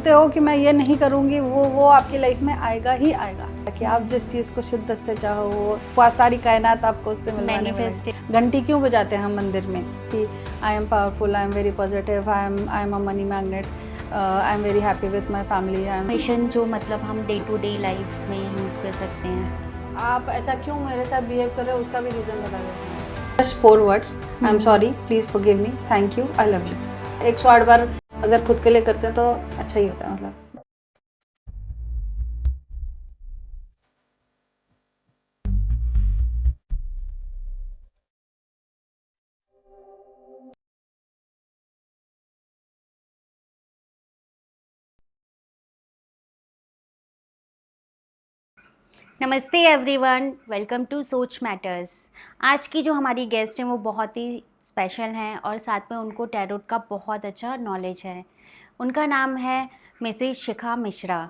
तो हो कि मैं ये नहीं करूँगी, वो आपकी लाइफ में आएगा ही आएगा कि आप जिस चीज़ को शिद्दत से चाहो वो सारी कायनात आपको उससे मिलवाने वाली है। घंटी क्यों बजाते हैं हम मंदिर में कि I am powerful, I am very positive, I am a money magnet, I am very happy with my family. Mission जो मतलब हम डे टू डे लाइफ में यूज़ कर सकते हैं। आप ऐसा क्यों मेरे साथ बिहेव कर रहे हो उसका भी रीज़न बता देते हैं। Just 4 words, I am sorry, please forgive me, thank you, I love you. 108 बार अगर खुद के लिए करते हैं तो अच्छा ही होता है। मतलब नमस्ते एवरीवन, वेलकम टू सोच मैटर्स। आज की जो हमारी गेस्ट हैं वो बहुत ही स्पेशल हैं और साथ में उनको टैरोट का बहुत अच्छा नॉलेज है। उनका नाम है मिसेज शिखा मिश्रा।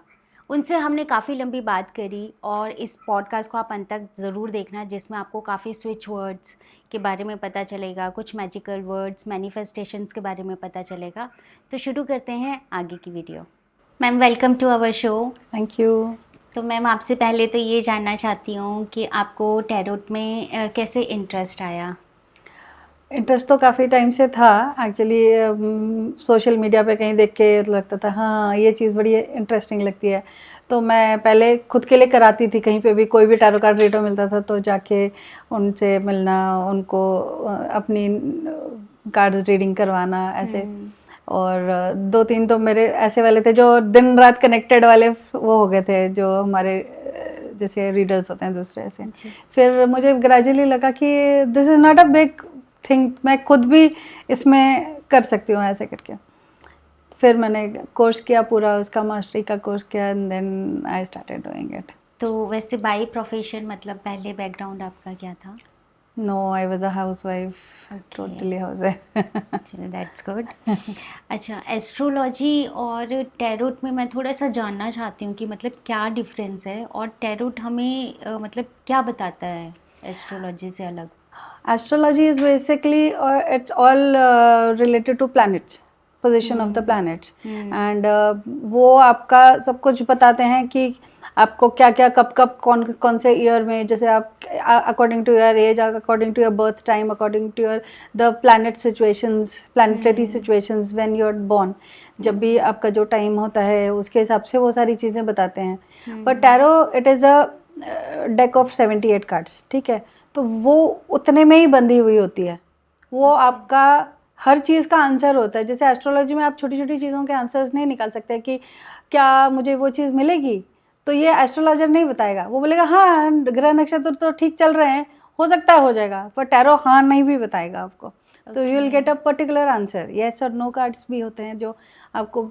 उनसे हमने काफ़ी लंबी बात करी और इस पॉडकास्ट को आप अंत तक ज़रूर देखना, जिसमें आपको काफ़ी स्विच वर्ड्स के बारे में पता चलेगा, कुछ मैजिकल वर्ड्स, मैनिफेस्टेशंस के बारे में पता चलेगा। तो शुरू करते हैं आगे की video. Ma'am, welcome to our show. Thank you. तो मैम, आपसे पहले तो ये जानना चाहती हूँ कि आपको टैरोट में कैसे इंटरेस्ट आया? इंटरेस्ट तो काफ़ी टाइम से था एक्चुअली। सोशल मीडिया पे कहीं देख के लगता था हाँ ये चीज़ बड़ी इंटरेस्टिंग लगती है, तो मैं पहले खुद के लिए कराती थी। कहीं पे भी कोई भी टैरो कार्ड रीडर मिलता था तो जाके उनसे मिलना, उनको अपनी कार्ड रीडिंग करवाना ऐसे। और 2-3 तो मेरे ऐसे वाले थे जो दिन रात कनेक्टेड वाले वो हो गए थे, जो हमारे जैसे रीडर्स होते हैं दूसरे ऐसे। फिर मुझे ग्रेजुअली लगा कि this is not a big think, मैं खुद भी इसमें कर सकती हूँ ऐसे करके। फिर मैंने कोर्स किया पूरा, उसका मास्टरी का कोर्स किया and then I started doing it. तो वैसे बाय प्रोफेशन मतलब पहले बैकग्राउंड आपका क्या था? No, I was a housewife, totally housewife. चलो, दैट्स गुड। अच्छा, एस्ट्रोलॉजी और टैरोट में मैं थोड़ा सा जानना चाहती हूँ कि मतलब क्या डिफरेंस है और टैरोट हमें मतलब क्या बताता है एस्ट्रोलॉजी से अलग? Astrology is basically it's all related to planets, position of the planets, and वो आपका सब कुछ बताते हैं कि आपको क्या क्या कब कब कौन कौन से ईयर में, जैसे आप according to your age, according to your birth time, according to your the planet situations, planetary situations when you are born, जब भी आपका जो टाइम होता है उसके हिसाब से वो सारी चीज़ें बताते हैं। But tarot it is a deck of 78 cards, ठीक है, तो वो उतने में ही बंधी हुई होती है। वो आपका हर चीज़ का आंसर होता है। जैसे एस्ट्रोलॉजी में आप छोटी छोटी चीज़ों के आंसर्स नहीं निकाल सकते कि क्या मुझे वो चीज़ मिलेगी, तो ये एस्ट्रोलॉजर नहीं बताएगा। वो बोलेगा हाँ ग्रह नक्षत्र तो ठीक चल रहे हैं, हो सकता है हो जाएगा, पर टैरो हाँ नहीं भी बताएगा आपको। तो you will get a particular answer. Yes और नो कार्ड्स भी होते हैं जो आपको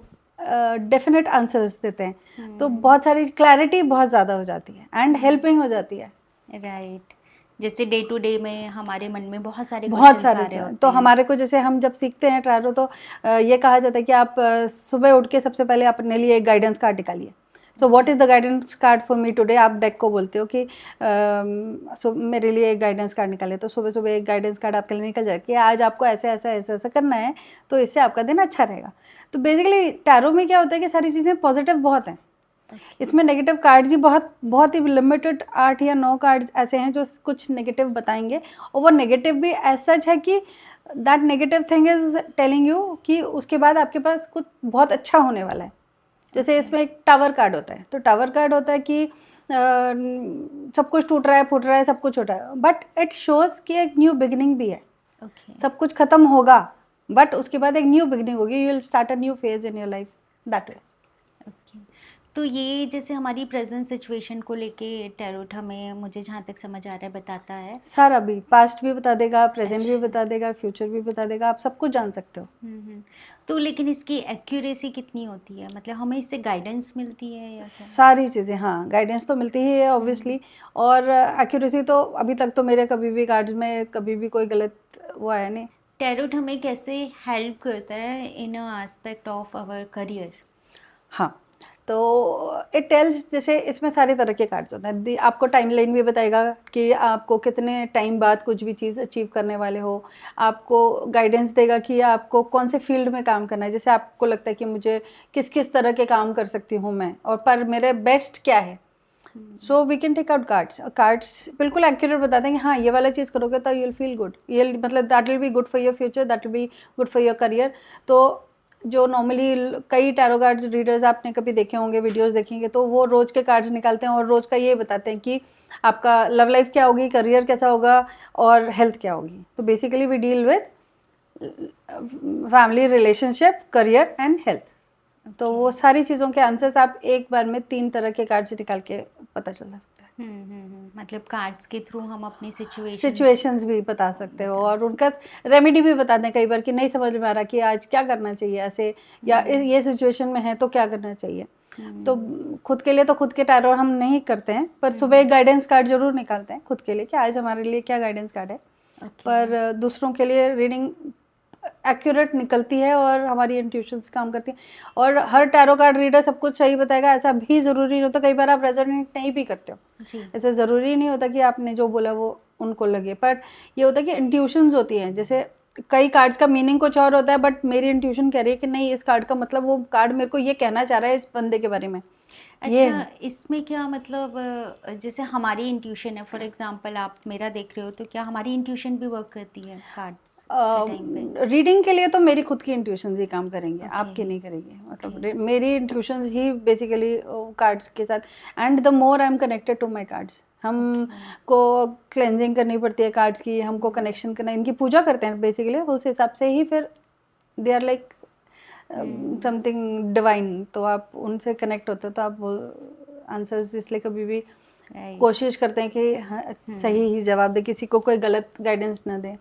डेफिनेट आंसर्स देते हैं। तो बहुत सारी क्लैरिटी बहुत ज़्यादा हो जाती है एंड हेल्पिंग हो जाती है। राइट। जैसे डे टू डे में हमारे मन में बहुत सारे बहुत क्वेश्चंस सारे आ रहे होते तो हैं। हमारे को, जैसे हम जब सीखते हैं टैरो तो ये कहा जाता है कि आप सुबह उठ के सबसे पहले अपने लिए एक गाइडेंस कार्ड निकालिए। तो what is the guidance card for me today, आप डेक को बोलते हो कि मेरे लिए एक गाइडेंस कार्ड निकालिए। तो सुबह सुबह एक गाइडेंस कार्ड आपके लिए निकल जाए कि आज आपको ऐसे ऐसा ऐसा ऐसा करना है, तो इससे आपका दिन अच्छा रहेगा। तो बेसिकली टैरो में क्या होता है कि सारी चीज़ें पॉजिटिव बहुत हैं। इसमें नेगेटिव कार्ड्स ही बहुत ही लिमिटेड 8 या 9 कार्ड्स ऐसे हैं जो कुछ नेगेटिव बताएंगे, और वो नेगेटिव भी ऐसा है कि that negative thing is telling you कि उसके बाद आपके पास कुछ बहुत अच्छा होने वाला है। जैसे इसमें एक टावर कार्ड होता है, तो टावर कार्ड होता है कि सब कुछ टूट रहा है, फूट रहा है, सब कुछ हो रहा है, बट इट शोज कि एक न्यू बिगिनिंग भी है। सब कुछ खत्म होगा बट उसके बाद एक न्यू बिगिनिंग होगी, you will start a new phase in your life, that is. तो ये जैसे हमारी प्रेजेंट सिचुएशन को लेके टैरोट हमें, मुझे जहाँ तक समझ आ रहा है, बताता है सारा भी, पास्ट भी बता देगा, प्रेजेंट भी बता देगा, फ्यूचर भी बता देगा, आप सब कुछ जान सकते हो। तो लेकिन इसकी एक्यूरेसी कितनी होती है? मतलब हमें इससे गाइडेंस मिलती है या क्या? सारी चीज़ें, हाँ गाइडेंस तो मिलती ही है ऑब्वियसली, और एक्यूरेसी तो अभी तक तो मेरे कभी भी कार्ड्स में कभी भी कोई गलत वो आया नहीं। टैरोट हमें कैसे हेल्प करता है इन एस्पेक्ट ऑफ आवर करियर? हाँ, तो इट टेल्स, जैसे इसमें सारे तरह के कार्ड्स होते हैं। आपको टाइम लाइन भी बताएगा कि आपको कितने टाइम बाद कुछ भी चीज़ अचीव करने वाले हो, आपको गाइडेंस देगा कि आपको कौन से फील्ड में काम करना है, जैसे आपको लगता है कि मुझे किस किस तरह के काम कर सकती हूँ मैं, और पर मेरे बेस्ट क्या है। So we can take out cards बिल्कुल एक्यूरेट बताते हैं कि हाँ ये वाला चीज़ करोगे तो यू विल फील गुड, ये मतलब that will be good for your future, that will be good for your career. तो जो नॉर्मली कई टैरो कार्ड्स रीडर्स आपने कभी देखे होंगे, वीडियोस देखेंगे, तो वो रोज़ के कार्ड्स निकालते हैं और रोज़ का ये बताते हैं कि आपका लव लाइफ क्या होगी, करियर कैसा होगा और हेल्थ क्या होगी। तो basically we deal with family, relationship, career and health. तो वो सारी चीज़ों के आंसर्स आप एक बार में 3 तरह के कार्ड्स निकाल के पता चल सकता है। मतलब कार्ड्स के थ्रू हम अपनी सिचुएशंस भी बता सकते हो और उनका रेमेडी भी बताते हैं कई बार कि नहीं समझ में आ रहा कि आज क्या करना चाहिए ऐसे, या ये सिचुएशन में है तो क्या करना चाहिए। तो खुद के लिए तो खुद के टैरो हम नहीं करते हैं, पर सुबह एक गाइडेंस कार्ड जरूर निकालते हैं खुद के लिए कि आज हमारे लिए क्या गाइडेंस कार्ड है। पर दूसरों के लिए रीडिंग एक्यूरेट निकलती है और हमारी इंट्यूशंस काम करती हैं। और हर टैरो कार्ड रीडर सब कुछ सही बताएगा ऐसा भी ज़रूरी नहीं होता, कई बार आप रेजोनेट नहीं भी करते हो। ऐसा ज़रूरी नहीं होता कि आपने जो बोला वो उनको लगे, पर ये होता है कि इंट्यूशंस होती हैं। जैसे कई कार्ड्स का मीनिंग कुछ और होता है, बट मेरी इंट्यूशन कह रही है कि नहीं इस कार्ड का मतलब वो कार्ड मेरे को ये कहना चाह रहा है इस बंदे के बारे में। अच्छा, इसमें क्या मतलब जैसे हमारी इंट्यूशन है, फॉर एग्जांपल आप मेरा देख रहे हो, तो क्या हमारी इंट्यूशन भी वर्क करती है कार्ड्स? रीडिंग के लिए तो मेरी खुद की इंट्यूशन ही काम करेंगे, आपके नहीं करेंगे। मतलब मेरी इंट्यूशन ही बेसिकली कार्ड्स के साथ, and the more I am connected to my cards. हमको क्लेंजिंग करनी पड़ती है कार्ड्स की, हमको कनेक्शन करना, इनकी पूजा करते हैं बेसिकली, उस हिसाब से ही फिर they are like something divine. तो आप उनसे कनेक्ट होते हो तो आप आंसर्स इसलिए कभी भी कोशिश करते हैं कि हाँ, सही ही जवाब दे, किसी को कोई गलत गाइडेंस ना दे।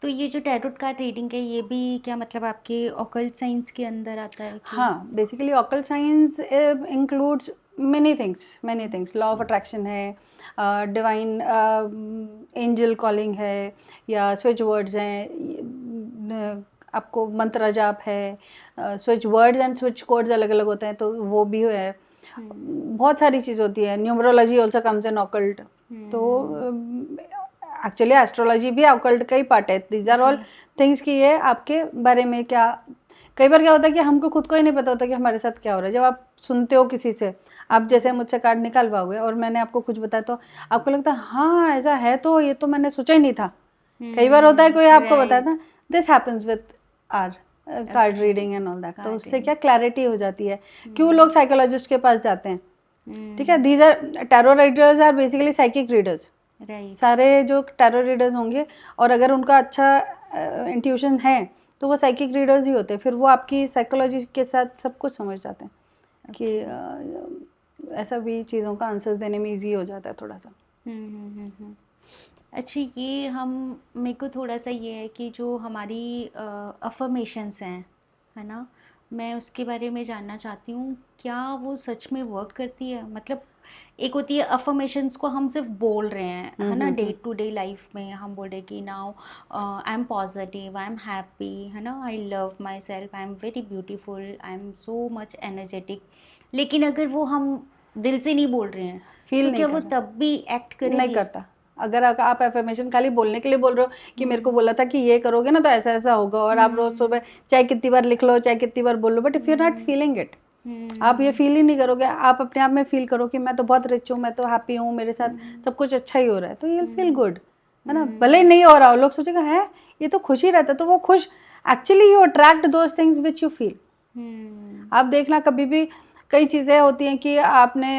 तो ये जो टैरोट कार्ड रीडिंग है ये भी क्या मतलब आपके ऑकल्ट साइंस के अंदर आता है? हाँ, basically occult science includes many things। Law of attraction है, डिवाइन एंजल कॉलिंग है, या स्विच वर्ड्स हैं, आपको मंत्र जाप है, switch words and switch codes अलग अलग होते हैं तो वो भी है। बहुत सारी चीज़ होती है। Numerology also comes in occult. तो एक्चुअली एस्ट्रोलॉजी भी ऑकल्ट का ही पार्ट है। दीज आर ऑल थिंग्स कि ये आपके बारे में क्या, कई बार क्या होता है कि हमको खुद को ही नहीं पता होता कि हमारे साथ क्या हो रहा है। जब आप सुनते हो किसी से, आप जैसे मुझसे कार्ड निकालवाओगे और मैंने आपको कुछ बताया तो आपको लगता है हाँ ऐसा है, तो ये तो मैंने सोचा ही नहीं था। कई बार होता है कोई आपको बताता है, this happens with our card reading and all that. तो उससे क्या क्लैरिटी हो जाती है। क्यों लोग साइकोलॉजिस्ट के पास जाते हैं, ठीक है। These are tarot readers are basically psychic readers. सारे जो टैरो रीडर्स होंगे और अगर उनका अच्छा इंट्यूशन है तो वो साइकिक रीडर्स ही होते हैं। फिर वो आपकी साइकोलॉजी के साथ सब कुछ समझ जाते हैं कि ऐसा भी चीज़ों का आंसर देने में इजी हो जाता है थोड़ा सा। अच्छा, ये हम मेरे को थोड़ा सा ये है कि जो हमारी अफर्मेशंस हैं, है ना, मैं उसके बारे में जानना चाहती हूँ, क्या वो सच में वर्क करती है? मतलब एक होती है अफर्मेशंस को हम सिर्फ बोल रहे हैं, है ना, डे टू डे लाइफ में हम बोल रहे हैं कि now I am positive, I am happy, है ना, I love my self, I am very beautiful, I am so much energetic. लेकिन अगर वो हम दिल से नहीं बोल रहे हैं फील तो क्या वो तब भी एक्ट करेगी? नहीं करता। अगर आप एफर्मेशन खाली बोलने के लिए बोल रहे हो कि मेरे को बोला था कि ये करोगे ना तो ऐसा ऐसा होगा, और आप रोज सुबह चाहे कितनी बार लिख लो, चाहे कितनी बार बोल लो, but if you are not feeling it, आप ये फील ही नहीं करोगे, आप अपने आप में फील करो कि मैं तो बहुत रिच हूँ, मैं तो हैप्पी हूँ, मेरे साथ सब कुछ अच्छा ही हो रहा है, तो यू फील गुड, है ना। भले ही नहीं हो रहा हो, लोग सोचेगा है ये तो खुश ही रहता है, तो वो खुश, actually you attract those things which you feel. आप देखना कभी भी कई चीज़ें होती हैं कि आपने,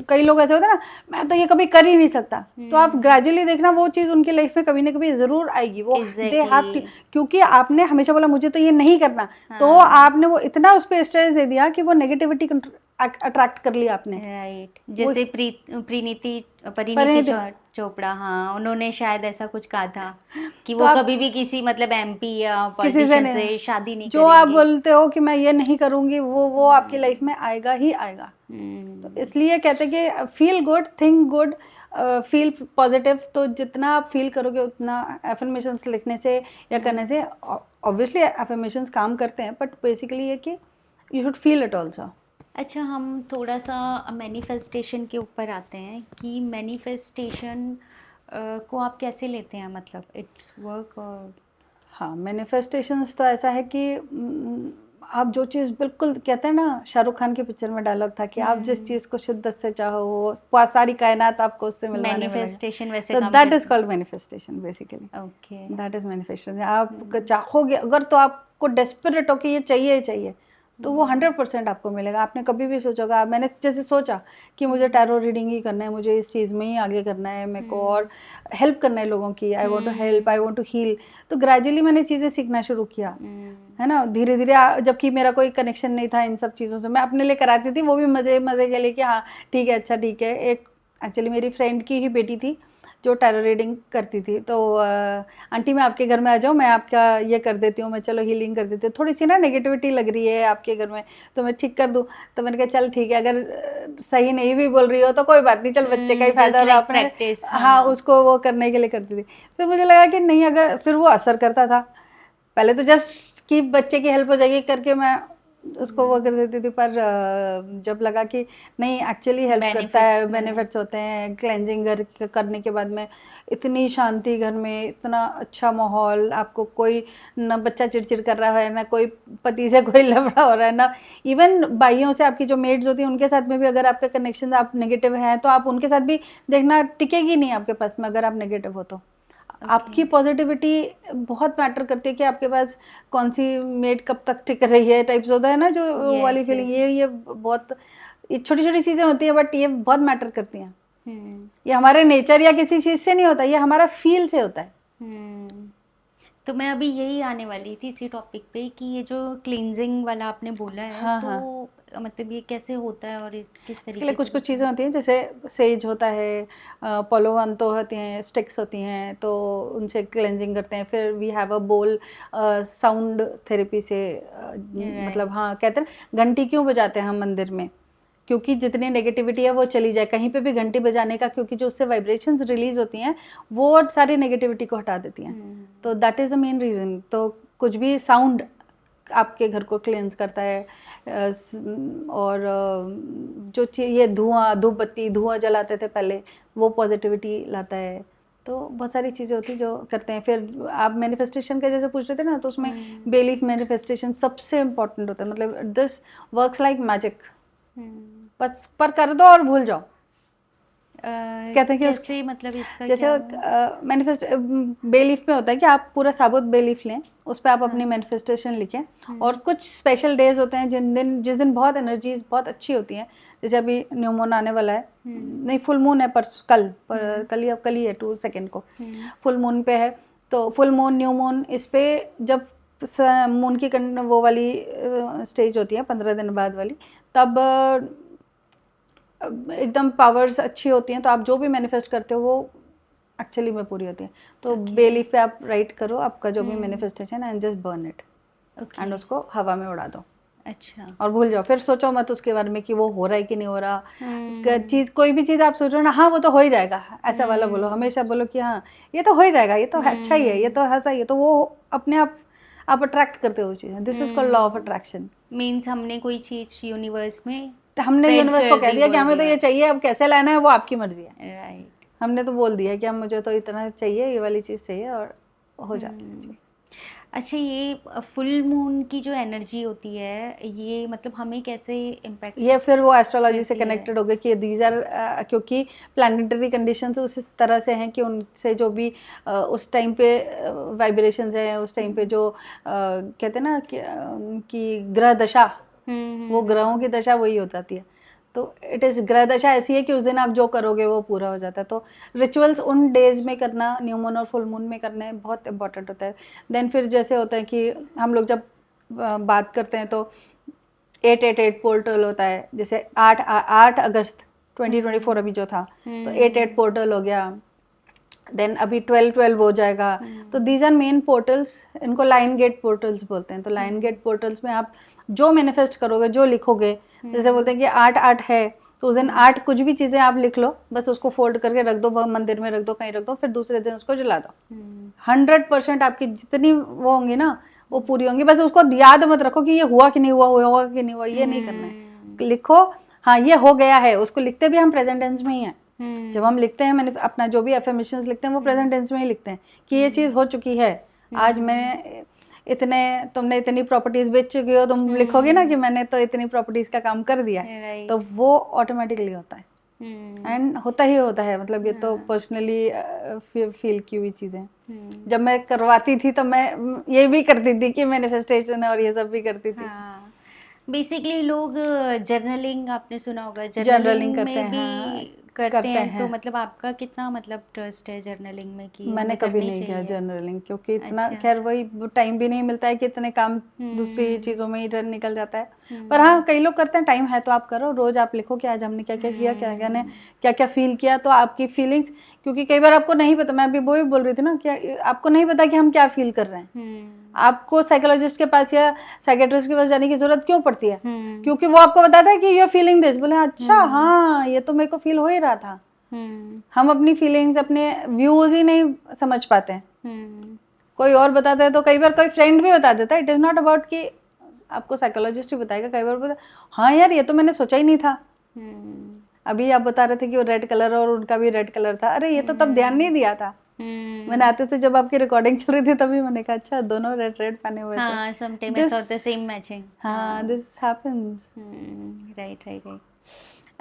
कई लोग ऐसे होते हैं ना, मैं तो ये कभी कर ही नहीं सकता, तो आप ग्रेजुअली देखना वो चीज़ उनकी लाइफ में कभी ना कभी ज़रूर आएगी। वो दे हैव टू, क्योंकि आपने हमेशा बोला मुझे तो ये नहीं करना, तो आपने वो इतना उस पर स्ट्रेस दे दिया कि वो नेगेटिविटी अट्रैक्ट कर लिया आपने। राइट, जैसे परिणीति चोपड़ा, हाँ, उन्होंने शायद ऐसा कुछ कहा था कि वो कभी भी किसी मतलब एमपी या पॉलिटिशियन से शादी नहीं जो आप बोलते हो कि मैं ये नहीं करूंगी, वो आपकी लाइफ में आएगा ही आएगा। तो इसलिए कहते हैं कि feel good, think good, feel positive. तो जितना आप फील करोगे उतना एफर्मेशंस लिखने से या करने से, ऑब्वियसली एफर्मेशंस काम करते हैं, बट बेसिकली ये कि you should feel it also. अच्छा, हम थोड़ा सा मैनिफेस्टेशन के ऊपर आते हैं कि मैनिफेस्टेशन को आप कैसे लेते हैं, मतलब इट्स वर्क और हाँ, मैनिफेस्टेशंस तो ऐसा है कि आप जो चीज़ बिल्कुल कहते हैं ना, शाहरुख खान की पिक्चर में डायलॉग था कि आप जिस चीज़ को शिद्दत से चाहो वो सारी कायनात आपको उससे मिलवाने में लगेगी। मैनिफेस्टेशन वैसे तो काम दैट इज करता कॉल्ड मैनिफेस्टेशन बेसिकली। है। ओके। That is manifestation. आप चाहोगे अगर तो आपको डेस्परेट हो कि ये चाहिए ही चाहिए, तो वो 100% आपको मिलेगा। आपने कभी भी सोचा होगा, मैंने जैसे सोचा कि मुझे टैरो रीडिंग ही करना है, मुझे इस चीज़ में ही आगे करना है, मेरे को और हेल्प करना है लोगों की, I want to help, I want to heal. तो ग्रेजुअली मैंने चीज़ें सीखना शुरू किया, है ना, धीरे धीरे। जबकि मेरा कोई कनेक्शन नहीं था इन सब चीज़ों से, मैं अपने लिए कराती थी, वो भी मज़े मज़े के लिए कि हाँ ठीक है, अच्छा ठीक है। एक एक्चुअली मेरी फ्रेंड की ही बेटी थी जो टैरो रीडिंग करती थी, तो आंटी मैं आपके घर में आ जाऊँ, मैं आपका ये कर देती हूँ, मैं चलो हीलिंग कर देती हूँ, थोड़ी सी ना नेगेटिविटी लग रही है आपके घर में तो मैं ठीक कर दूँ। तो मैंने कहा चल ठीक है, अगर सही नहीं भी बोल रही हो तो कोई बात नहीं, चल बच्चे का ही फायदा just होगा like अपने। practice, हाँ, उसको वो करने के लिए करती थी। फिर मुझे लगा कि नहीं, अगर फिर वो असर करता था। पहले तो जस्ट कि बच्चे की हेल्प हो जाएगी करके मैं उसको वो कर देती थी, पर जब लगा कि नहीं एक्चुअली हेल्प करता है, बेनिफिट्स होते हैं। क्लेंजिंग करने के बाद में इतनी शांति घर में, इतना अच्छा माहौल, आपको कोई ना बच्चा चिड़चिड़ कर रहा है, ना कोई पति से कोई लफड़ा हो रहा है, ना इवन भाइयों से, आपकी जो मेड्स होती हैं उनके साथ में भी अगर आपका कनेक्शन आप नेगेटिव है तो आप उनके साथ भी देखना टिकेगी नहीं आपके पास में, अगर आप नेगेटिव हो तो। आपकी पॉजिटिविटी बहुत मैटर करती है कि आपके पास कौन सी मेड कब तक टिक रही है, टाइप्स होता है ना जो वो वाली फीलिंग। ये बहुत छोटी छोटी चीज़ें होती हैं, बट ये बहुत मैटर करती हैं। ये हमारे नेचर या किसी चीज़ से नहीं होता, ये हमारा फील से होता है। तो मैं अभी यही आने वाली थी इसी टॉपिक पे कि ये जो क्लींजिंग वाला आपने बोला है, हाँ, तो हाँ। मतलब ये कैसे होता है और किस इसके तरीके लिए से कुछ कुछ होता चीज़ें होती हैं, जैसे सेज होता है, पोलोवंतो होती हैं, स्टिक्स होती हैं, तो उनसे क्लेंजिंग करते हैं। फिर वी हैव अ बोल, साउंड थेरेपी से मतलब हाँ, कहते हैं घंटी क्यों बजाते हैं हम मंदिर में, क्योंकि जितनी नेगेटिविटी है वो चली जाए। कहीं पे भी घंटी बजाने का, क्योंकि जो उससे वाइब्रेशंस रिलीज होती हैं वो सारी नेगेटिविटी को हटा देती हैं। तो that is the main reason. तो कुछ भी साउंड आपके घर को क्लेंस करता है। और जो ये धुआं, धूप बत्ती, धुआं जलाते थे पहले, वो पॉजिटिविटी लाता है। तो बहुत सारी चीज़ें होती हैं जो करते हैं। फिर आप मैनिफेस्टेशन का जैसे पूछ रहे थे ना, तो उसमें बेलीफ मैनिफेस्टेशन सबसे इम्पोर्टेंट होता है। मतलब दिस वर्क्स लाइक मैजिक। बस पर कर दो और भूल जाओ। कहते हैं कि कैसे, मतलब इसका जैसे मैनिफेस्ट बेलीफ में होता है कि आप पूरा साबुत बेलीफ लें, उस पर आप अपनी मैनिफेस्टेशन लिखें। और कुछ स्पेशल डेज होते हैं जिस दिन बहुत एनर्जीज बहुत अच्छी होती हैं। जैसे अभी न्यू मून आने वाला है, नहीं फुल मून है, पर कल ही है 2 को फुल मून पे है। तो फुल मून, न्यू मून, इस पे जब मून की वो वाली स्टेज होती है 15 दिन बाद वाली, तब एकदम पावर्स अच्छी होती हैं। तो आप जो भी मैनिफेस्ट करते हो वो एक्चुअली में पूरी होती है। तो बेलीफ पे आप राइट करो आपका जो भी manifestation, and just burn it, and उसको हवा में उड़ा दो। अच्छा। और भूल जाओ, फिर सोचो मत उसके बारे में कि वो हो रहा है कि नहीं हो रहा। चीज़, कोई भी चीज़ आप सोच रहे हो ना, हाँ वो तो हो ही जाएगा, ऐसा वाला बोलो। हमेशा बोलो कि हाँ ये तो हो ही जाएगा, ये तो अच्छा ही है, ये तो ऐसा ही है। तो वो अपने आप अट्रैक्ट करते हो चीज़ें। This is called law of attraction. Means हमने कोई चीज़ यूनिवर्स में, तो हमने यूनिवर्स को कह दिया कि हमें तो ये चाहिए, अब कैसे लाना है वो आपकी मर्जी है। राइट। हमने तो बोल दिया कि अब मुझे तो इतना चाहिए, ये वाली चीज़ चाहिए, और हो जाती है। अच्छा, ये फुल मून की जो एनर्जी होती है, ये मतलब हमें कैसे इम्पैक्ट, ये फिर वो एस्ट्रोलॉजी से कनेक्टेड हो गए कि दीज आर, क्योंकि प्लानिटरी कंडीशंस उस तरह से हैं कि उनसे जो भी उस टाइम पे वाइब्रेशंस हैं, उस टाइम पे जो कहते हैं ना कि ग्रह दशा, वो ग्रहों की दशा वही हो जाती है। तो इट इज़, ग्रह दशा ऐसी है कि उस दिन आप जो करोगे वो पूरा हो जाता है। तो रिचुअल्स उन डेज में करना, न्यू मून और फुल मून में करना बहुत इंपॉर्टेंट होता है। देन फिर जैसे होता है कि हम लोग जब बात करते हैं तो 888 पोर्टल होता है। जैसे 8 अगस्त 2024 अभी जो था, तो 88 पोर्टल हो गया। देन अभी 12 हो जाएगा। तो दीज आर मेन पोर्टल्स, इनको लाइन गेट पोर्टल्स बोलते हैं। तो लाइन गेट पोर्टल्स में आप जो मैनिफेस्ट करोगे, जो लिखोगे, जैसे बोलते हैं कि 8 है, तो उस दिन 8 कुछ भी चीज़ें आप लिख लो, बस उसको फोल्ड करके रख दो, मंदिर में रख दो, कहीं रख दो, फिर दूसरे दिन उसको जला दो। 100% आपकी जितनी वो होंगी ना वो पूरी होंगी। बस उसको याद मत रखो कि ये हुआ कि नहीं हुआ, हुआ कि नहीं हुआ, ये नहीं करना है। लिखो, हाँ ये हो गया है, उसको लिखते भी हम प्रेजेंट टेंस में ही है। जब हम लिखते हैं, मैंने अपना जो भी एफर्मेशंस लिखते हैं वो प्रेजेंट टेंस में ही लिखते हैं कि ये चीज हो चुकी है, आज मैंने तुमने इतनी प्रॉपर्टीज बेच चुकी हो, तुम लिखोगे ना कि मैंने तो इतनी प्रॉपर्टीज का काम कर दिया है, तो वो ऑटोमेटिकली होता है एंड होता ही होता है। मतलब ये तो पर्सनली फील की हुई चीजें। जब मैं करवाती थी तो मैं ये भी करती थी कि मैनिफेस्टेशन और ये सब भी करती थी। बेसिकली लोग जर्नलिंग आपने सुना होगा, जर्नलिंग करते में हैं, भी करते हैं। तो मतलब आपका कितना मतलब ट्रस्ट है जर्नलिंग में कि मैंने कभी नहीं किया जर्नलिंग, क्योंकि इतना अच्छा। खैर वही टाइम भी नहीं मिलता है कि इतने काम दूसरी चीजों में ही निकल जाता है। पर हाँ, कई लोग करते हैं, टाइम है तो आप करो, रोज आप लिखो कि आज हमने क्या क्या किया, क्या क्या फील किया, तो आपकी फीलिंग्स, क्योंकि कई बार आपको नहीं पता, मैं अभी वो भी बोल रही थी ना कि आपको नहीं पता कि हम क्या फील कर रहे हैं। आपको साइकोलॉजिस्ट के पास या साइकेट्रिस्ट के पास जाने की जरूरत क्यों पड़ती है? क्योंकि वो आपको बताता है कि यू आर फीलिंग दिस। बोले अच्छा हाँ, ये तो मेरे को फील हो ही रहा था। हम अपनी फीलिंग्स, अपने व्यूज ही नहीं समझ पाते हैं। कोई और बताता है, तो कई बार कोई फ्रेंड भी बता देता है। इट इज नॉट अबाउट कि आपको साइकोलॉजिस्ट ही बताएगा, कई बार बोलता हाँ यार ये तो मैंने सोचा ही नहीं था। अभी आप बता रहे थे कि वो रेड कलर और उनका भी रेड कलर था, अरे ये तो तब ध्यान नहीं दिया था। मैंने आते थे जब आपकी रिकॉर्डिंग चल रही थी तभी मैंने कहा अच्छा दोनों रेड रेड पहने हुए थे। समटाइम ऐसा होता है, same matching. This happens. Right.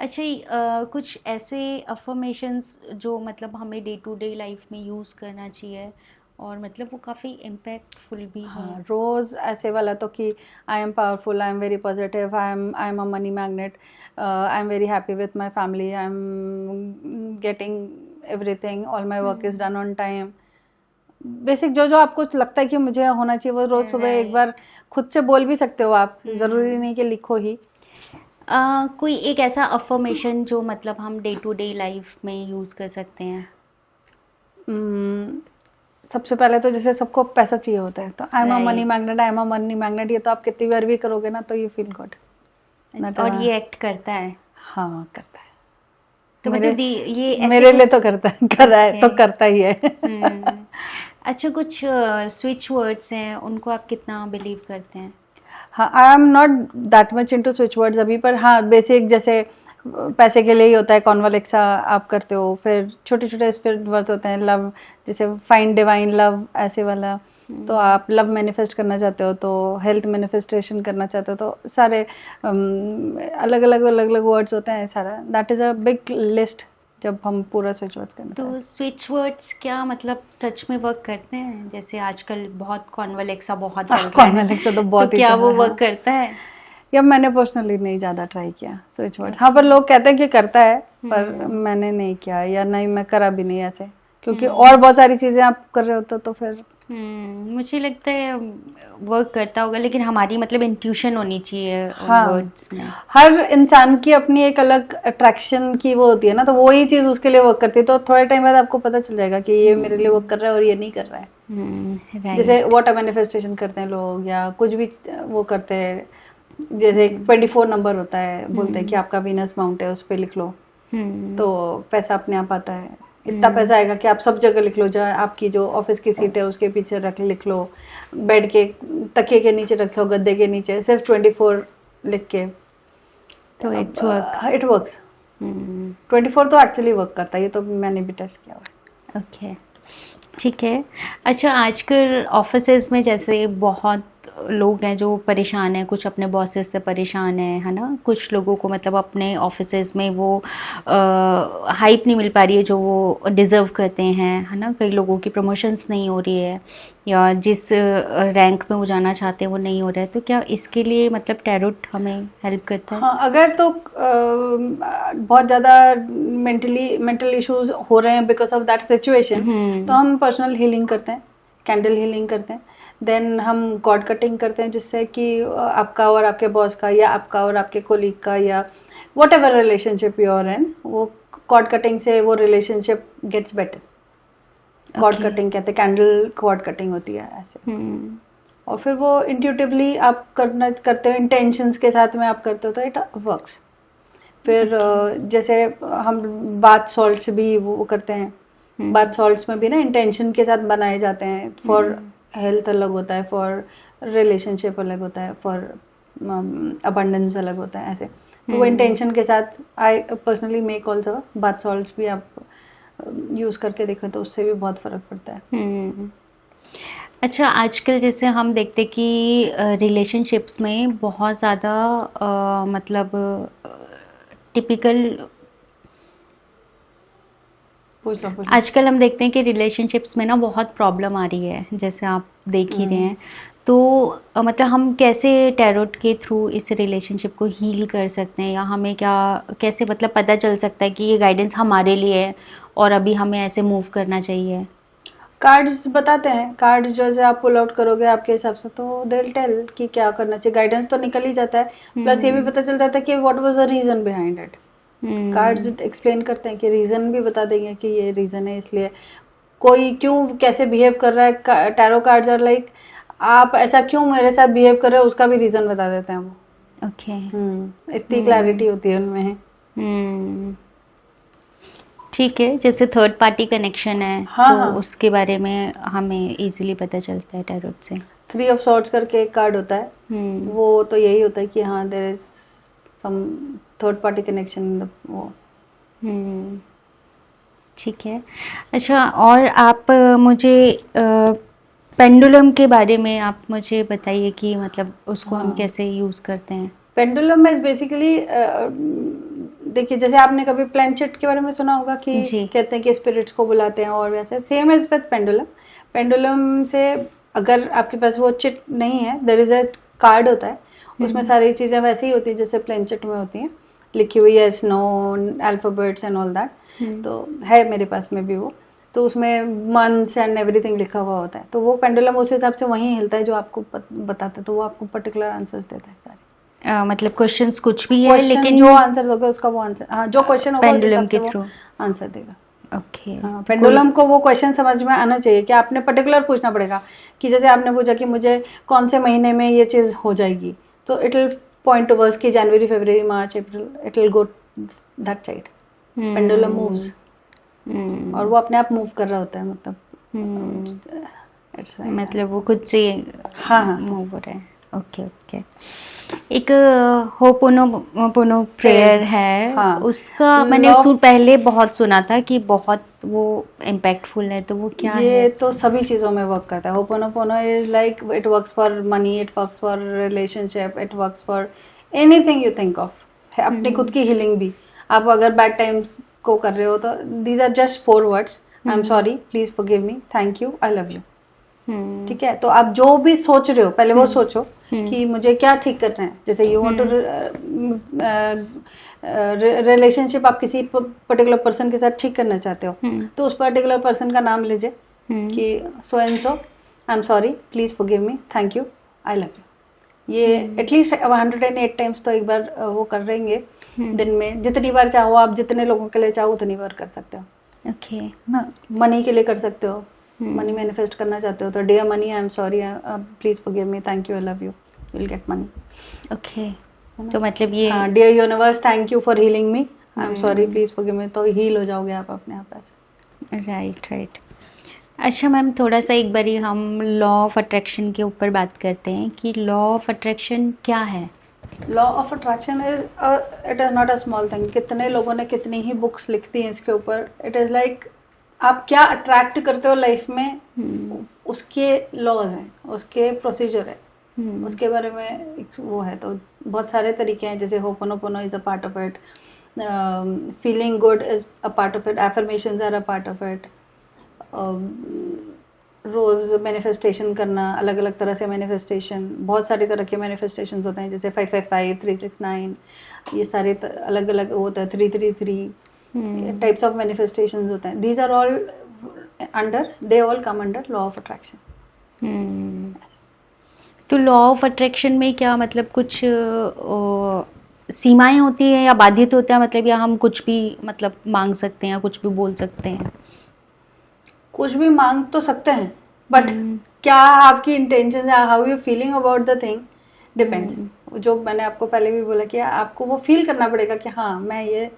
अच्छा, कुछ ऐसे अफर्मेशंस जो मतलब हमें डे टू डे लाइफ में यूज़ करना चाहिए और मतलब वो काफ़ी इम्पैक्टफुल भी हो। रोज़ ऐसे वाला तो कि I am powerful, I am very positive, I am a money magnet, I am very happy with my family, I am getting everything, all my work is done on time. Basic जो आपको लगता है कि मुझे होना चाहिए वो रोज़ सुबह एक बार खुद से बोल भी सकते हो आप, ज़रूरी नहीं कि लिखो ही। कोई एक ऐसा अफर्मेशन जो मतलब हम डे टू डे लाइफ में यूज़ कर सकते हैं? सबसे पहले तो जैसे सबको पैसा चाहिए होता है, तो I am a money magnet, I am a money magnet, ये तो आप कितनी बार भी करोगे ना तो यू फील गुड। और ये एक्ट करता है? हाँ करता है। तो मतलब ये मेरे लिए तो करता है, कर रहा है तो करता ही है। अच्छा, कुछ स्विच वर्ड्स हैं, उनको आप कितना बिलीव करते हैं? हाँ, I am not that much into switch words अभी, पर हाँ बेसिक जैसे पैसे के लिए ही होता है कॉन्वलेक्सा आप करते हो, फिर छोटे छोटे स्पिरिट वर्ड्स होते हैं, लव जैसे फाइंड डिवाइन लव ऐसे वाला, तो आप लव मैनिफेस्ट करना चाहते हो, तो हेल्थ मैनिफेस्टेशन करना चाहते हो, तो सारे अलग अलग वर्ड्स होते हैं सारा। That is a big list जब हम पूरा स्विच वर्ड्स करते हैं। तो स्विच वर्ड्स क्या मतलब सच में वर्क करते हैं? जैसे आजकल बहुत कॉन्वलेक्सा बहुत चल रहा है, कॉन्वलेक्सा तो बहुत तो ही क्या वो वर्क करता है? या मैंने पर्सनली नहीं ज़्यादा ट्राई किया स्विच वर्ड्स। हाँ, पर लोग कहते हैं कि करता है, पर मैंने नहीं किया, या नहीं मैं करा भी नहीं ऐसे, क्योंकि और बहुत सारी चीज़ें आप कर रहे होते तो फिर मुझे लगता है वर्क करता होगा, लेकिन हमारी मतलब इंट्यूशन होनी चाहिए हाँ, वर्ड्स में। हर इंसान की अपनी एक अलग अट्रैक्शन की वो होती है ना, तो वही चीज़ उसके लिए वर्क करती है, तो थोड़े टाइम बाद आपको पता चल जाएगा कि ये मेरे लिए वर्क कर रहा है और ये नहीं कर रहा है। जैसे वाटर मैनिफेस्टेशन करते हैं लोग, या कुछ भी वो करते हैं, जैसे 24 नंबर होता है, बोलते हैं कि आपका वीनस माउंट है, उस पर लिख लो तो पैसा अपने आप आता है। इतना पैसा आएगा कि आप सब जगह लिख लो, जो आपकी जो ऑफिस की सीट है उसके पीछे लिख लो, बेड के तकिए के नीचे रख लो, गद्दे के नीचे, सिर्फ 24 लिख के, तो इट वर्क्स। 24 तो एक्चुअली वर्क करता है, ये तो मैंने भी टेस्ट किया हुआ है। ओके, ठीक है। अच्छा, आजकल ऑफिसेज में जैसे बहुत लोग हैं जो परेशान हैं, कुछ अपने बॉसेस से परेशान हैं, है ना, कुछ लोगों को मतलब अपने ऑफिसेज में वो हाइप नहीं मिल पा रही है जो वो डिज़र्व करते हैं, है ना, कई लोगों की प्रमोशंस नहीं हो रही है, या जिस रैंक में वो जाना चाहते हैं वो नहीं हो रहा है, तो क्या इसके लिए मतलब टैरोट हमें हेल्प करता है? हाँ, अगर तो बहुत ज़्यादा मेंटल इश्यूज हो रहे हैं बिकॉज ऑफ दैट सिचुएशन, तो हम पर्सनल हीलिंग करते हैं, कैंडल हीलिंग करते हैं, देन हम कॉर्ड कटिंग करते हैं, जिससे कि आपका और आपके बॉस का, या आपका और आपके कोलीग का, या whatever relationship you are in, वो कॉर्ड कटिंग से वो relationship gets better. Cord cutting कहते हैं, कैंडल कॉर्ड कटिंग होती है ऐसे। और फिर वो इंट्यूटिवली आप करते हो, इंटेंशंस के साथ में आप करते हो, तो इट वर्क्स। फिर जैसे हम बाथ सॉल्ट्स भी वो करते हैं, बाथ सॉल्ट्स में भी ना इंटेंशन के साथ बनाए जाते हैं। फॉर हेल्थ अलग होता है, फॉर रिलेशनशिप अलग होता है, फॉर अबंडेंस अलग होता है, ऐसे। तो वो इंटेंशन के साथ I personally make also bath salt भी आप यूज़ करके देखें तो उससे भी बहुत फ़र्क पड़ता है। अच्छा, आजकल जैसे हम देखते कि रिलेशनशिप्स में बहुत ज़्यादा मतलब टिपिकल पूछ लो। आजकल हम देखते हैं कि रिलेशनशिप्स में ना बहुत प्रॉब्लम आ रही है, जैसे आप देख ही रहे हैं। तो मतलब हम कैसे टैरोट के थ्रू इस रिलेशनशिप को हील कर सकते हैं, या हमें क्या कैसे मतलब पता चल सकता है कि ये गाइडेंस हमारे लिए है और अभी हमें ऐसे मूव करना चाहिए? कार्ड्स बताते हैं, कार्ड्स जो है आप पुल आउट करोगे आपके हिसाब से तो दे विल टेल कि क्या करना चाहिए। गाइडेंस तो निकल ही जाता है, प्लस ये भी पता चल जाता है कि what was the reason behind it. Cards explain करते हैं कि रीजन भी बता देंगे कि ये रीजन है, इसलिए कोई क्यों कैसे बिहेव कर रहा है। टैरो कार्ड्स आर लाइक आप ऐसा क्यों मेरे साथ बिहेव कर रहे हो, उसका भी रीजन बता देते हैं वो। ओके। इतनी क्लैरिटी होती है उनमें। ठीक है, जैसे थर्ड पार्टी कनेक्शन है, हाँ, तो हाँ। उसके बारे में हमें इजीली पता चलता है टैरोट से। 3 ऑफ सॉर्ड्स करके एक कार्ड होता है, वो तो यही होता है कि हाँ there is some third party connection वो। ठीक है। अच्छा, और आप मुझे पेंडुलम के बारे में आप मुझे बताइए कि मतलब उसको हम कैसे यूज़ करते हैं। पेंडुलम इज बेसिकली देखिए, जैसे आपने कभी प्लैंचेट के बारे में सुना होगा कि कहते हैं कि स्पिरिट्स को बुलाते हैं, और वैसे same as with pendulum. Pendulum से अगर आपके पास वो चिट नहीं है, देयर इज अ कार्ड होता है, उसमें सारी चीज़ें वैसे ही होती है जैसे प्लैंचेट में होती हैं, लिखी हुई है, no alphabets and all that. तो है मेरे पास में भी वो, तो उसमें मंथ्स एंड एवरीथिंग लिखा हुआ होता है। तो वो पेंडुलम उस हिसाब से वहीं हिलता है जो आपको बताता है, तो वो आपको पर्टिकुलर आंसर्स देता है सारे। मतलब क्वेश्चंस कुछ भी है, लेकिन जो आंसर दोगे उसका वो आंसर, हाँ, जो क्वेश्चन होगा पेंडुलम के थ्रू आंसर देगा। ओके। हाँ, पेंडुलम को वो क्वेश्चन समझ में आना चाहिए कि आपने पर्टिकुलर पूछना पड़ेगा कि जैसे आपने पूछा कि मुझे कौन से महीने में ये चीज़ हो जाएगी, तो इट विल पॉइंट टुवर्ड्स कि January, February, March, April, it will go that side. Pendulum moves, और वो अपने आप मूव कर रहा होता है, मतलब वो खुद से हाँ मूव हो रहा है। Okay okay. एक होपोनोपोनो प्रेयर है, हाँ, उसका मैंने पहले बहुत सुना था कि बहुत वो इम्पैक्टफुल है, तो वो क्या है? ये तो सभी चीज़ों में वर्क करता है। Ho'oponopono is like it works for money, it works for relationship, it works for anything you think of. है अपनी खुद की हीलिंग भी। आप अगर बैड टाइम को कर रहे हो तो these are just 4 words, I am sorry, please forgive me, thank you, I love you. ठीक है, तो आप जो भी सोच रहे हो पहले वो सोचो कि मुझे क्या ठीक करना है। जैसे यू वांट टू रिलेशनशिप, आप किसी पर्टिकुलर पर्सन के साथ ठीक करना चाहते हो, तो उस पर्टिकुलर पर्सन का नाम लीजिए कि so and so, I am sorry, please forgive me, thank you, I love you. ये एटलीस्ट 108 टाइम्स तो एक बार वो कर रहेंगे दिन में। जितनी बार चाहो आप, जितने लोगों के लिए चाहो उतनी बार कर सकते हो। ओके। मनी के लिए कर सकते हो, मनी मैनिफेस्ट करना चाहते हो तो dear money, I am sorry, please forgive me, thank you, I love you, you will get money. Okay, तो मतलब ये dear universe, thank you for healing me, I am sorry, please forgive me, तो heal हो जाओगे आप अपने आप ऐसे। Right right. अच्छा मैम, थोड़ा सा एक बारी हम लॉ ऑफ अट्रैक्शन के ऊपर बात करते हैं कि लॉ ऑफ अट्रैक्शन क्या है? Law of attraction is it is not a small thing. कितने लोगों ने कितनी ही बुक्स लिखती हैं इसके ऊपर। इट इज़ लाइक आप क्या अट्रैक्ट करते हो लाइफ में, उसके लॉज हैं, उसके प्रोसीजर है, उसके बारे में एक वो है। तो बहुत सारे तरीके हैं, जैसे ho'oponopono is a part of it, feeling good is a part of it, affirmations are a part of it, रोज़ मैनिफेस्टेशन करना, अलग अलग तरह से मैनिफेस्टेशन, बहुत सारी तरह के मैनिफेस्टेशन होते हैं, जैसे 555, 369, ये सारे अलग अलग होता है, 333 टाइप्स ऑफ मैनिफेस्टेशंस होते हैं। These are all under, they all come under law of attraction. तो लॉ ऑफ अट्रैक्शन में क्या मतलब कुछ सीमाएं होती हैं या बाधित होता है, मतलब या हम कुछ भी मतलब मांग सकते हैं या कुछ भी बोल सकते हैं? कुछ भी मांग तो सकते हैं, बट क्या आपकी इंटेंशन है, how you feeling about the thing depends. जो मैंने आपको पहले भी बोला कि आपको वो फील करना पड़ेगा कि हाँ मैं ये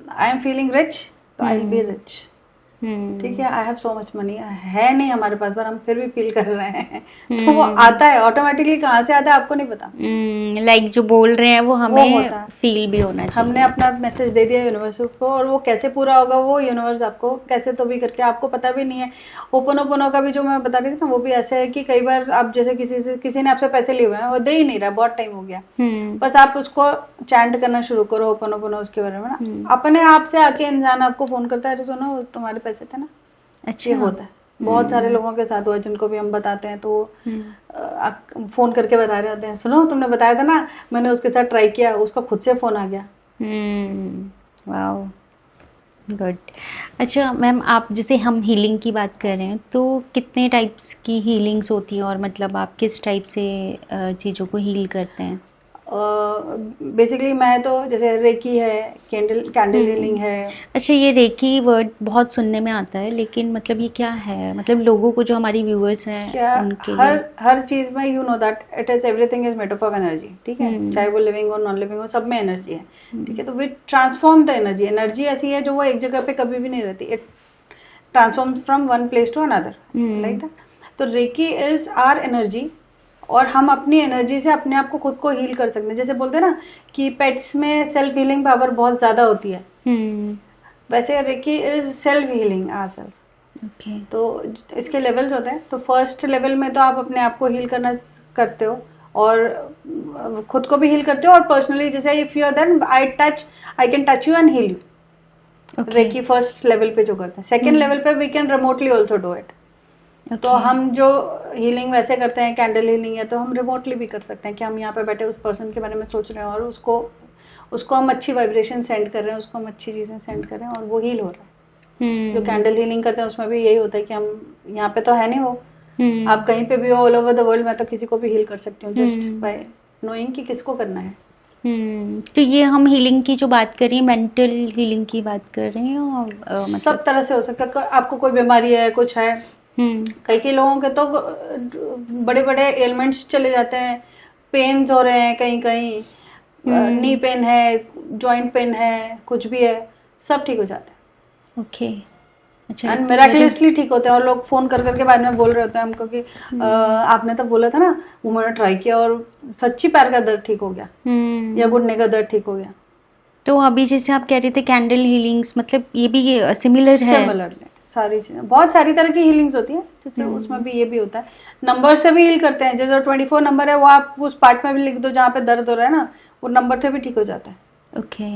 आई एम फीलिंग रिच, तो आई विल बी रिच। ठीक है, I have so much money, है नहीं हमारे पास पर हम फिर भी फील कर रहे हैं, तो वो आता है ऑटोमेटिकली, कहाँ से आता है आपको नहीं पता। लाइक जो बोल रहे हैं वो हमें फील भी होना चाहिए। हमने अपना मैसेज दे दिया यूनिवर्स को, और वो कैसे पूरा होगा वो यूनिवर्स आपको कैसे तो भी करके, आपको पता भी नहीं है। ओपनो का भी जो मैं बता रही थी ना, वो भी ऐसे है कि कई बार आप जैसे किसी ने आपसे पैसे लिए हुए हैं और दे ही नहीं रहा, बहुत टाइम हो गया, बस आप उसको चैंट करना शुरू करो ओपनो उसके बारे में ना, अपने आप से आके इंसान आपको फोन करता है, अरे सुनो तुम्हारे पैसे थे ना। अच्छा, ये होता है बहुत सारे लोगों के साथ हुआ, जिनको भी हम बताते हैं तो फोन करके बता रहे होते हैं, सुनो तुमने बताया था ना, मैंने उसके साथ ट्राई किया, उसका खुद से फोन आ गया। Wow, good. अच्छा मैम, आप जैसे हम हीलिंग की बात कर रहे हैं तो कितने टाइप्स की हीलिंग्स होती है, और मतलब आप किस टाइप से चीज़ों को हील करते हैं? बेसिकली मैं तो जैसे रेकी है, कैंडल हीलिंग है। अच्छा, ये रेकी वर्ड बहुत सुनने में आता है, लेकिन मतलब ये क्या है, मतलब लोगों को जो हमारी व्यूअर्स हैं क्या, उनके हर चीज में you know that it is everything is made up of energy, ठीक है, चाहे वो लिविंग हो नॉन लिविंग हो, सब में एनर्जी है, ठीक है, तो we transform the energy. Energy ऐसी है जो वो एक जगह पे कभी भी नहीं रहती, it transforms from one place to another, like that. तो रेकी इज आवर एनर्जी, और हम अपनी एनर्जी से अपने आप को खुद को हील कर सकते हैं। जैसे बोलते हैं ना कि पेट्स में सेल्फ हीलिंग पावर बहुत ज्यादा होती है, वैसे reiki is self healing ourself. Okay, तो इसके लेवल्स होते हैं। तो फर्स्ट लेवल में तो आप अपने आप को हील करना करते हो, और खुद को भी हील करते हो, और पर्सनली जैसे if you are then I can touch you and heal you. Reiki first level पे जो करते हैं। सेकंड लेवल पे we can remotely also do it. तो हम जो हीलिंग वैसे करते हैं, कैंडल हीलिंग है, तो हम रिमोटली भी कर सकते हैं कि हम यहाँ पे बैठे उस पर्सन के बारे में सोच रहे हैं, और उसको हम अच्छी वाइब्रेशन सेंड कर रहे हैं, उसको हम अच्छी चीज़ें सेंड कर रहे हैं, और वो हील हो रहा है। जो कैंडल हीलिंग करते हैं उसमें भी यही होता है कि हम यहाँ पे तो है नहीं वो, आप कहीं पे भी हो ऑल ओवर द वर्ल्ड, मैं तो किसी को भी हील कर सकती हूँ जस्ट बाय नोइंग कि किसको करना है। तो ये हम हीलिंग की जो बात कर रही हैं, मेंटल हीलिंग की बात कर रहे हैं, और मतलब सब तरह से हो सकता है। आपको कोई बीमारी है, कुछ है, कई लोगों के तो बड़े बड़े एलिमेंट्स चले जाते हैं, पेन्स हो रहे हैं कहीं कहीं, नी पेन है, जॉइंट पेन है, कुछ भी है, सब ठीक हो जाता है। ओके, अच्छा, एंड मिराकुलसली ठीक होते हैं। और लोग फोन कर करके बाद में बोल रहे होते हैं हमको कि आपने तो बोला था ना, वो मैंने ट्राई किया और सच्ची पैर का दर्द ठीक हो गया, या घुटने का दर्द ठीक हो गया। तो अभी जैसे आप कह रहे थे कैंडल हीलिंग्स, मतलब ये भी सिमिलर है? सिमिलरली सारी चीजें, बहुत सारी तरह की हीलिंग्स होती है, जैसे उसमें भी ये भी होता है। नंबर से भी हील करते हैं, जैसे 24 नंबर है, वो आप उस पार्ट में भी लिख दो जहाँ पे दर्द हो रहा है ना, वो नंबर से भी ठीक हो जाता है। ओके।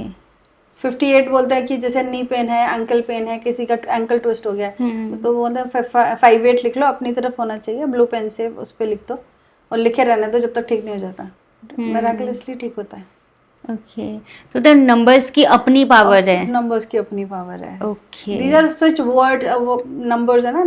58 बोलते हैं कि जैसे नी पेन है, एंकल पेन है, किसी का एंकल ट्विस्ट हो गया है, तो वो 58 लिख लो, अपनी तरफ होना चाहिए, ब्लू पेन से उस पर लिख दो और लिखे रहने दो जब तक ठीक नहीं हो जाता, मिराकुलसली ठीक होता है। ओके, तो द नंबर्स की अपनी पावर है, नंबर्स की अपनी पावर है। Okay, these are switch word, वो नंबर्स है ना,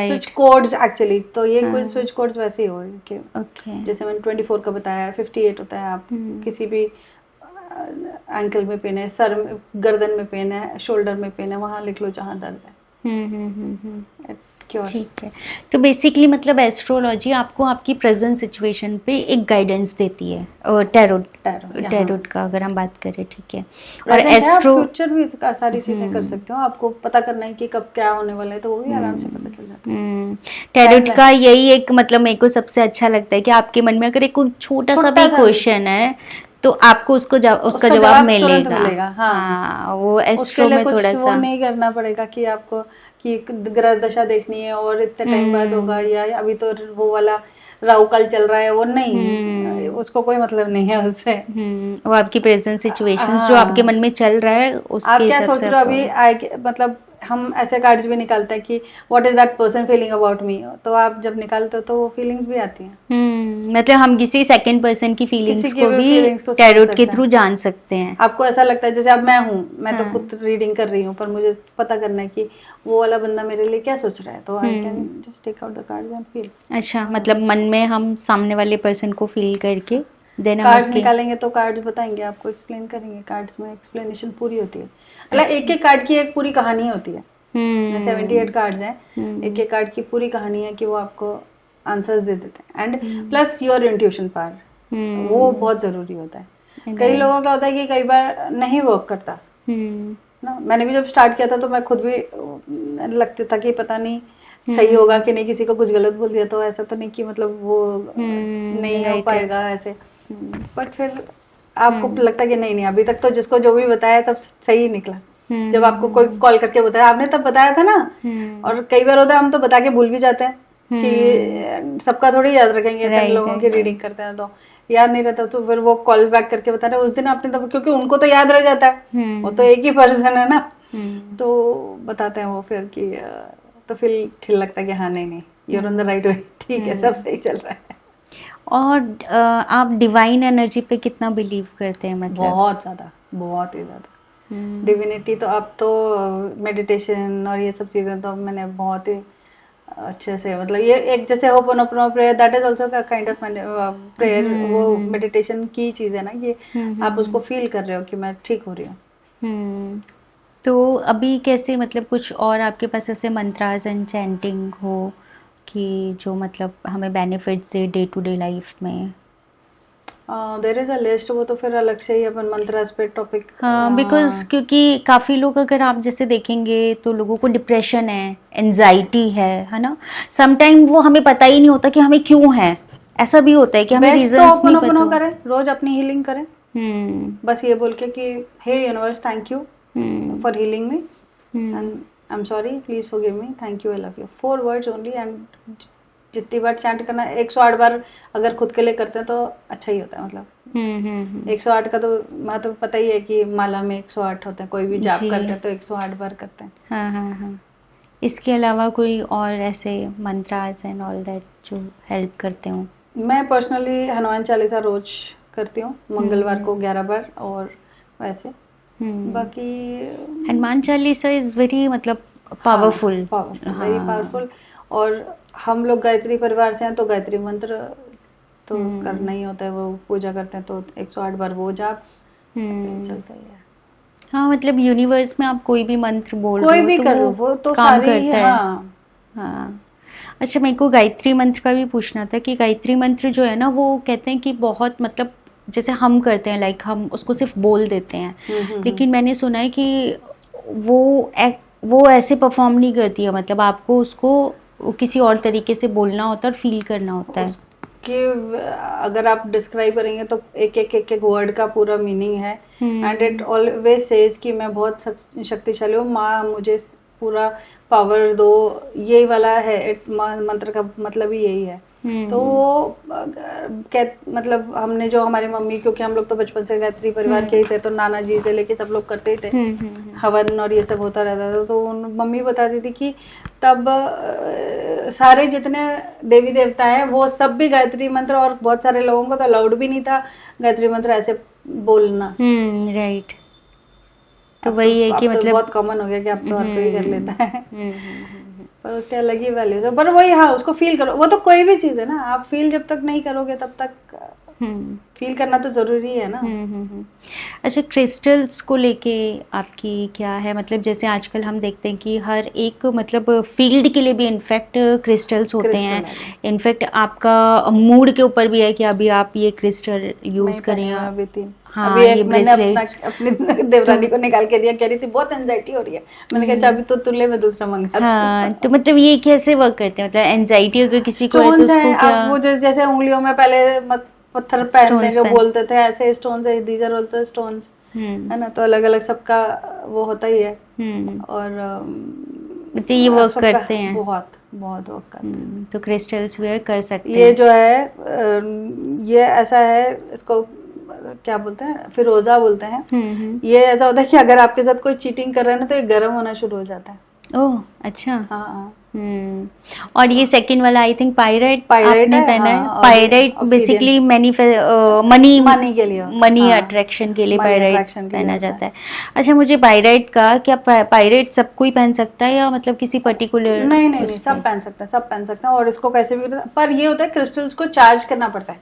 स्विच कोड्स एक्चुअली। तो ये कोई स्विच कोड्स वैसे ही होंगे कि ओके, जैसे मैंने 24 का बताया, 58 होता है। आप किसी भी एंकल में पेन है, सर में, गर्दन में पेन है, शोल्डर में पेन है, वहाँ लिख लो जहाँ दर्द है। ठीक है। तो बेसिकली मतलब एस्ट्रोलॉजी आपको आपकी प्रेजेंट सिचुएशन पे एक गाइडेंस देती है, और टैरोट का अगर हम बात करें, ठीक है। और एस्ट्रो फ्यूचर भी सारी चीजें कर सकते हो, आपको पता करना है कि कब क्या होने वाला है, तो वो भी आराम से पता चल जाता है। टैरोट का यही एक मतलब मेरे को सबसे अच्छा लगता है कि आपके मन में अगर एक छोटा सा भी क्वेश्चन है तो आपको उसका जवाब मिलेगा। हाँ, वो एस्ट्रो में थोड़ा सा वो नहीं करना पड़ेगा कि आपको कि ग्रह दशा देखनी है और इतने टाइम बाद होगा, या अभी तो वो वाला राहु काल चल रहा है, वो नहीं, उसको कोई मतलब नहीं है उससे। वो आपकी प्रेजेंट सिचुएशंस जो आपके मन में चल रहा है उसके आप क्या सोच रहे हो अभी, मतलब हम ऐसे कार्ड्स भी निकालते हैं कि what is that person feeling about me, तो आप जब निकालते हो तो वो फीलिंग्स भी आती हैं। मतलब हम किसी सेकंड पर्सन की फीलिंग्स को भी टैरोट के थ्रू जान सकते हैं। आपको ऐसा लगता है जैसे अब मैं हूँ, मैं तो खुद रीडिंग कर रही हूँ, पर मुझे पता करना है कि वो वाला बंदा मेरे लिए क्या सोच रहा है, तो I can just take out the cards and feel. अच्छा, मतलब मन में हम सामने वाले पर्सन को फील करके देन कार्ड्स निकालेंगे तो कार्ड्स बताएंगे आपको, एक्सप्लेन करेंगे। कार्ड्स में एक्सप्लेनेशन पूरी होती है, मतलब एक एक कार्ड की एक पूरी कहानी होती है। 78 कार्ड्स हैं, एक एक कार्ड की पूरी कहानी है कि वो आपको आंसर्स दे देते हैं। And plus your intuition power, वो बहुत जरूरी होता है। कई लोगों का होता है कि कई बार नहीं वर्क करता, ना। मैंने भी जब स्टार्ट किया था तो मैं खुद भी लगता था कि पता नहीं सही होगा कि नहीं, किसी को कुछ गलत बोल दिया तो ऐसा तो नहीं कि मतलब वो नहीं हो पाएगा ऐसे, बट फिर आपको लगता है कि नहीं अभी तक तो जिसको जो भी बताया तब सही ही निकला। जब आपको कोई कॉल करके बताया, आपने तब बताया था ना, और कई बार होता है हम तो बता के भूल भी जाते हैं कि सबका थोड़ी याद रखेंगे, इतने लोगों की रीडिंग करते हैं तो याद नहीं रहता, तो फिर वो कॉल बैक करके बता रहे उस दिन आपने तब, क्योंकि उनको तो याद रह जाता है, वो तो एक ही पर्सन है ना, तो बताते हैं वो फिर कि तो फिर ठीक लगता है कि हाँ नहीं you are on the right way, ठीक है, सब सही चल रहा है। और आप डिवाइन एनर्जी पे कितना बिलीव करते हैं? मतलब बहुत ज़्यादा, बहुत ही ज़्यादा डिविनिटी तो अब तो मेडिटेशन और ये सब चीज़ें तो मैंने बहुत ही अच्छे से, मतलब ये एक जैसे ho'oponopono prayer, that is also का काइंड ऑफ प्रेयर, वो मेडिटेशन की चीज़ है ना, कि आप उसको फील कर रहे हो कि मैं ठीक हो रही हूँ। तो अभी कैसे, मतलब कुछ और आपके पास ऐसे मंत्रास एंड चैंटिंग हो कि जो मतलब हमें बेनिफिट्स दे डे टू डे लाइफ में? देयर इज अ लिस्ट, वो तो फिर अलग से ही अपन मंत्रास पे टॉपिक। हाँ, बिकॉज क्योंकि काफ़ी लोग अगर आप जैसे देखेंगे तो लोगों को डिप्रेशन है, एंजाइटी है ना, समटाइम वो हमें पता ही नहीं होता कि हमें क्यों है, ऐसा भी होता है कि हमें रीजंस नहीं पता। करें, रोज अपनी हीलिंग करें, बस ये बोल के कि hey universe thank you for healing me and I am sorry, please forgive me, thank you, I love you, 4 words only. And जितनी बार चैंट करना, 108 बार अगर खुद के लिए करते हैं तो अच्छा ही होता है, मतलब 108 का तो मतलब पता ही है कि माला में 108 होते हैं, कोई भी जाप करते हैं तो 108 बार करते हैं। हाँ। इसके अलावा कोई और ऐसे मंत्रास एंड ऑल दैट जो हेल्प करते हो? मैं पर्सनली हनुमान चालीसा रोज करती हूँ, मंगलवार को 11 बार, और वैसे बाकी हनुमान चालीसा इज वेरी मतलब पावरफुल, वेरी पावरफुल। और हम लोग गायत्री परिवार से हैं तो गायत्री मंत्र तो करना ही होता है, वो पूजा करते हैं तो 108 बार वो जाप चलता ही है। हाँ, मतलब यूनिवर्स में आप कोई भी मंत्र बोल कोई भी करो वो तो काम सारी करता है। हाँ। अच्छा, मेरे को गायत्री मंत्र का भी पूछना था कि गायत्री मंत्र जो है ना, वो कहते हैं कि बहुत मतलब जैसे हम करते हैं, लाइक हम उसको सिर्फ बोल देते हैं, लेकिन मैंने सुना है कि वो ऐसे परफॉर्म नहीं करती है, मतलब आपको उसको किसी और तरीके से बोलना होता है और फील करना होता है। कि अगर आप डिस्क्राइब करेंगे तो एक वर्ड का पूरा मीनिंग है, एंड इट ऑलवेज सेज कि मैं बहुत शक्तिशाली हूँ, माँ मुझे पूरा पावर दो, यही वाला है मंत्र का मतलब ही यही है। तो वो मतलब हमने जो हमारी मम्मी, क्योंकि हम लोग तो बचपन से गायत्री परिवार के ही थे, तो नाना जी से लेके सब लोग करते ही थे, हवन और ये सब होता रहता था, तो मम्मी बताती थी कि तब सारे जितने देवी देवता हैं वो सब भी गायत्री मंत्र, और बहुत सारे लोगों को तो अलाउड भी नहीं था गायत्री मंत्र ऐसे बोलना। राइट। तो वही है कि मतलब बहुत कॉमन हो गया कि अब तो हर कोई कर लेता है, पर उसके अलग ही वैल्यूज है। पर वही, हाँ, उसको फील करो, वो तो कोई भी चीज है ना, आप फील जब तक नहीं करोगे तब तक फील करना तो जरूरी है ना। अच्छा, क्रिस्टल्स को लेके आपकी क्या है, मतलब जैसे आजकल हम देखते हैं कि हर एक मतलब फील्ड के लिए भी इनफैक्ट क्रिस्टल्स होते हैं, इनफैक्ट आपका मूड के ऊपर भी है कि अभी आप ये क्रिस्टल यूज करें। हाँ, अभी एक मैंने अपनी देवरानी को निकाल के दिया, कह रही थी बहुत एंजाइटी हो रही है, मैंने कहा अभी तो तुल्ले में दूसरा मंगा। हाँ, तो मतलब ये कैसे वर्क करते हैं, मतलब एंजाइटी अगर किसी को है तो उसको क्या? वो जैसे उंगलियों में पहले पत्थर पहनते जो बोलते थे, ऐसे स्टोन्स है, दीज आर आल्सो स्टोन्स, है ना, तो अलग अलग सबका वो होता ही है। और तो ये वर्क करते हैं, बहुत बहुत वर्क करते हैं, तो क्रिस्टल्स वेयर कर सकते हैं। ये जो है ये ऐसा है, इसको क्या बोलते हैं, फिरोजा बोलते हैं। ये ऐसा होता है कि अगर आपके साथ कोई चीटिंग कर रहा है ना तो ये गर्म होना शुरू हो जाता है। ओह अच्छा। हाँ। और ये सेकंड वाला आई थिंक पायराइट आपने पहना है। पायराइट बेसिकली मनी के लिए, मनी अट्रैक्शन के लिए पायराइट पहना जाता है। अच्छा, मुझे पायराइट का क्या पायराइट सब कोई पहन सकता है या मतलब किसी पर्टिकुलर? नहीं, सब पहन सकते हैं, सब पहन सकते हैं, और इसको कैसे भी, पर ये होता है क्रिस्टल्स को चार्ज करना पड़ता है,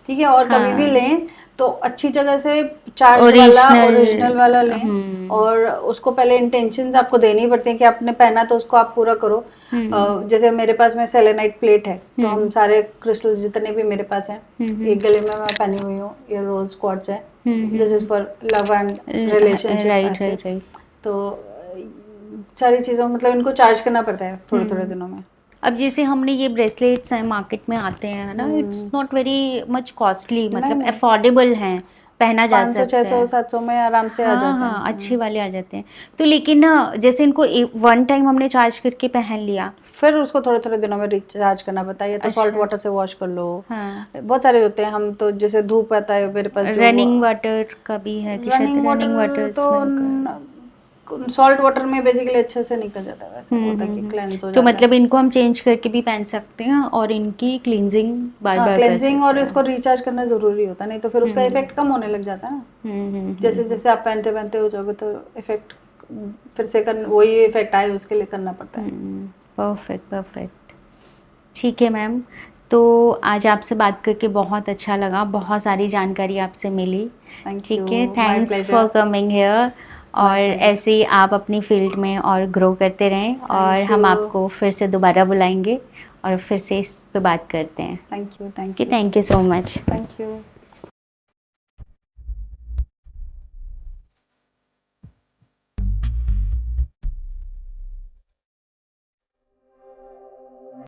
ठीक है, और कभी भी लें तो अच्छी जगह से चार्ज वाला ओरिजिनल वाला लें, और उसको पहले इंटेंशंस आपको देनी पड़ती है कि आपने पहना तो उसको आप पूरा करो। जैसे मेरे पास में सेलेनाइट प्लेट है, तो हम सारे क्रिस्टल जितने भी मेरे पास हैं, एक गले में मैं पहनी हुई हूँ, ये रोज क्वार्ट्ज है, this is for love and relationship. तो सारी चीज़ों मतलब इनको चार्ज करना पड़ता है थोड़े थोड़े दिनों में। अब जैसे हमने ये ब्रेसलेट्स हैं मार्केट में आते हैं ना, it's not very much costly, मतलब नहीं। अफोर्डेबल हैं, पहना जा 500 सकता 600 है। 700 में आराम से आ हाँ जाते हाँ हैं। अच्छे वाले आ जाते हैं। तो लेकिन ना जैसे इनको वन टाइम हमने चार्ज करके पहन लिया, फिर उसको थोड़े थोड़े दिनों में रिचार्ज करना पड़ता है, या तो सॉल्ट अच्छा। वाटर से वॉश कर लो। हाँ, बहुत सारे होते हैं, हम तो जैसे धूप आता है मेरे पास जो रनिंग वाटर का भी है कि शायद रनिंग रनिंग वाटर वाटर तो सॉल्ट वाटर में बेसिकली अच्छे से निकल जाता है, वैसे होता है कि क्लेंस हो तो जाता मतलब इनको हम चेंज करके भी पहन सकते हैं और इनकी क्लींजिंग बार है। बार कर क्लेंजिंग और सकते इसको रिचार्ज करना जरूरी होता है, नहीं तो फिर उसका इफेक्ट कम होने लग जाता है ना। हैं। जैसे जैसे आप पहनते पहनते हो जाओगे तो इफेक्ट फिर से वही इफेक्ट आए उसके लिए करना पड़ता है। Perfect perfect. ठीक है मैम, तो आज आपसे बात करके बहुत अच्छा लगा, बहुत सारी जानकारी आपसे मिली। ठीक है, थैंक्स फॉर कमिंग हियर। और ऐसे ही आप अपनी फील्ड में और ग्रो करते रहें, और हम आपको फिर से दोबारा बुलाएंगे और फिर से इस पे बात करते हैं। Thank you thank you so much. Thank you.